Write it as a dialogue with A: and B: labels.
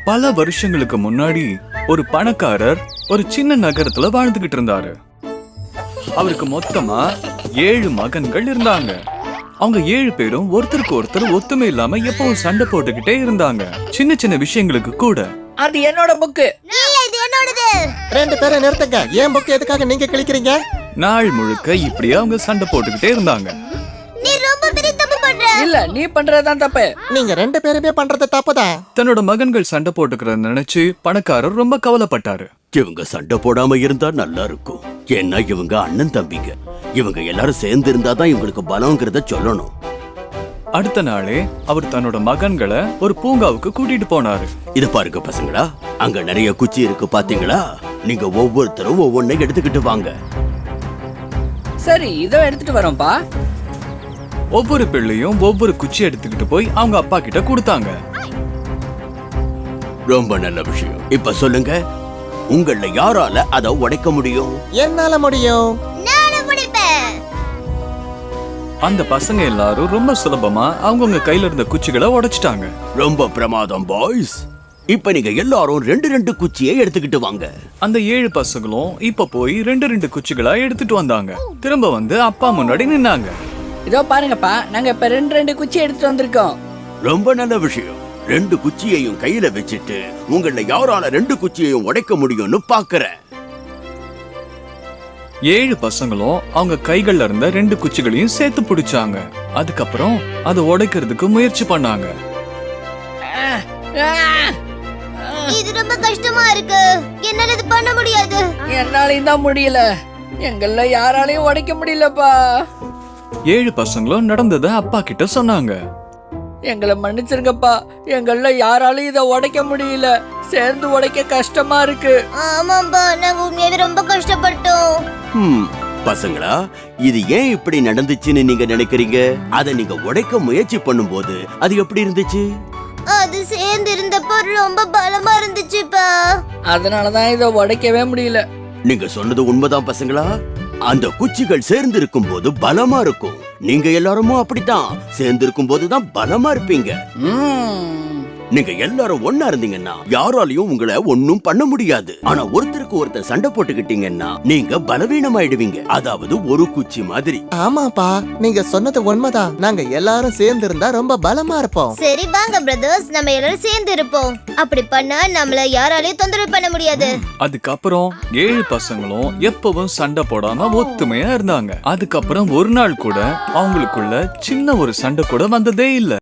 A: பல வருஷங்களுக்கு முன்னாடி ஒரு பணக்காரர் ஒரு சின்ன நகரத்துல வாழ்ந்துகிட்டு இருந்தாரு. அவருக்கு மொத்தமா 7 மகன்கள் இருந்தாங்க. அவங்க 7 பேரும் ஒருத்தருக்கு ஒருத்தர் ஒத்துமை இல்லாம எப்பவும் சண்டை போட்டுக்கிட்டே இருந்தாங்க. சின்ன சின்ன விஷயங்களுக்கு கூட.
B: அது என்னோட புக்கு.
C: இது என்னோடது.
D: 2 பேரை நிறுத்துங்க. ஏன் புக்கு எதுக்காக நீங்க கிழிக்கிறீங்க?
A: நாள் முழுக்க இப்படியே அவங்க சண்டை போட்டுக்கிட்டே இருந்தாங்க.
C: நீ ரொம்ப பெரிய தப்பு பண்ற.
B: இல்ல, நீ பண்றதுதான் தப்பு.
D: நீங்க 2 பேருமே பண்றது தப்புதான்.
A: தன்னோட மகன்கள் சண்டை போட்டுக்கிறத நினைச்சு பணக்காரர் ரொம்ப கவலைப்பட்டாரு.
E: இவங்க சண்டை போடாம இருந்தா நல்லா இருக்கும். ஏன்னா இவங்க அண்ணன் தம்பிங்க. இவங்க எல்லாரும் சேர்ந்து இருந்தாதான் இவங்களுக்கு பலங்கிறத சொல்லணும்.
A: அடுத்த நாளே அவர் தன்னோட மகன்களை ஒரு பூங்காவுக்கு கூட்டிட்டு போனாரு.
E: இத பாருங்க பசங்களா, அங்க நிறைய குச்சி இருக்கு பாத்தீங்களா? நீங்க ஒவ்வொருத்தரும் ஒவ்வொன்னை எடுத்துக்கிட்டு வாங்க.
B: சரி, இதோ எடுத்துட்டு வரோம்பா.
A: ஒவ்வொரு பிள்ளையும் ஒவ்வொரு குச்சி எடுத்துக்கிட்டு போய் அவங்க அப்பா கிட்ட கொடுத்தாங்க.
E: ரொம்ப நல்ல விஷயம். இப்ப சொல்லுங்க, உங்கள யாரால அதை உடைக்க முடியும்?
D: என்னால முடியும்.
C: நானும் முடிப்பேன்.
A: அந்த பசங்க எல்லாரும் ரொம்ப சுலபமா அவங்கவுங்க கையில இருந்த குச்சிகளை உடைச்சிட்டாங்க.
E: ரொம்ப பிரமாதம் பாய்ஸ். இப்ப நீங்க எல்லாரும் 2 குச்சியை எடுத்துக்கிட்டு வாங்க.
A: அந்த 7 பசங்களும் இப்ப போய் 2 குச்சிகளா எடுத்துட்டு வந்தாங்க. திரும்ப வந்து அப்பா முன்னாடி நின்னாங்க.
B: இதோ பாருங்கப்பா, நாங்க இப்ப 2 குச்சி எடுத்துட்டு வந்திருக்கோம்.
E: ரொம்ப நல்ல விஷயம். 2 குச்சியையும் கையில வச்சுட்டு உங்கள யாரால 2 குச்சியையும் உடைக்க முடியும்னு பாக்குறேன்.
A: 7 பசங்களும் அவங்க கைகள்ல இருந்த 2 குச்சிகளையும் சேர்த்து பிடிச்சாங்க. அதுக்கப்புறம் அதை உடைக்கிறதுக்கு முயற்சி பண்ணாங்க.
C: இது ரொம்ப கஷ்டமா இருக்கு. என்னால இது பண்ண முடியாது.
B: என்னாலையும் தான் முடியல. எங்கள யாராலையும் உடைக்க முடியலப்பா.
A: 7 பசங்களும் நடந்ததை அப்பா கிட்ட சொன்னாங்க.
B: எங்களை மன்னிச்சிருங்கப்பா. எங்கள யாராலையும் இதை உடைக்க முடியல. சேர்ந்து உடைக்க கஷ்டமா இருக்கு.
C: ஆமாம்பா, நாங்க உண்மையாவே ரொம்ப கஷ்டப்பட்டோம்.
E: பசங்களா, இது ஏன் இப்படி நடந்துச்சுன்னு நீங்க நினைக்கிறீங்க? அதை நீங்க உடைக்க முயற்சி பண்ணும்போது அது எப்படி இருந்துச்சு?
C: அது சேர்ந்து இருந்தப்போ ரொம்ப பலமா இருந்துச்சுப்பா.
B: அதனாலதான் இதை உடைக்கவே முடியல.
E: நீங்க சொன்னது உண்மைதான் பசங்களா. அந்த குச்சிகள் சேர்ந்து இருக்கும் போது பலமா இருக்கும். நீங்க எல்லாருமே அப்படித்தான். சேர்ந்து இருக்கும் போதுதான் பலமா இருப்பீங்க. நீங்க எல்லாரும் ஒன்னா இருந்தீங்கன்னா யாராலையும் உங்களை ஒன்னும் பண்ண முடியாது. ஆனா ஒருத்தருக்கு ஒருத்தர் சண்டை போட்டுக்கிட்டீங்கன்னா நீங்க பலவீனமாயிடுவீங்க. அதாவது ஒரு குச்சி மாதிரி.
D: ஆமாப்பா, நீங்க சொன்னது உண்மைதான். நாங்க எல்லாரும் சேர்ந்து இருந்தா ரொம்ப பலமா இருப்போம்.
C: சரி வாங்க பிரதர்ஸ், நம்ம எல்லாரும் சேர்ந்து இருப்போம். அப்படி பண்ணா நம்மள யாராலையும் தொந்தரவு பண்ண முடியாது.
A: அதுக்கப்புறம் 7 பசங்களும் எப்பவும் சண்டை போடாம ஒத்துமையா இருந்தாங்க. அதுக்கப்புறம் ஒரு நாள் கூட அவங்களுக்குள்ள சின்ன ஒரு சண்டை கூட வந்ததே இல்ல.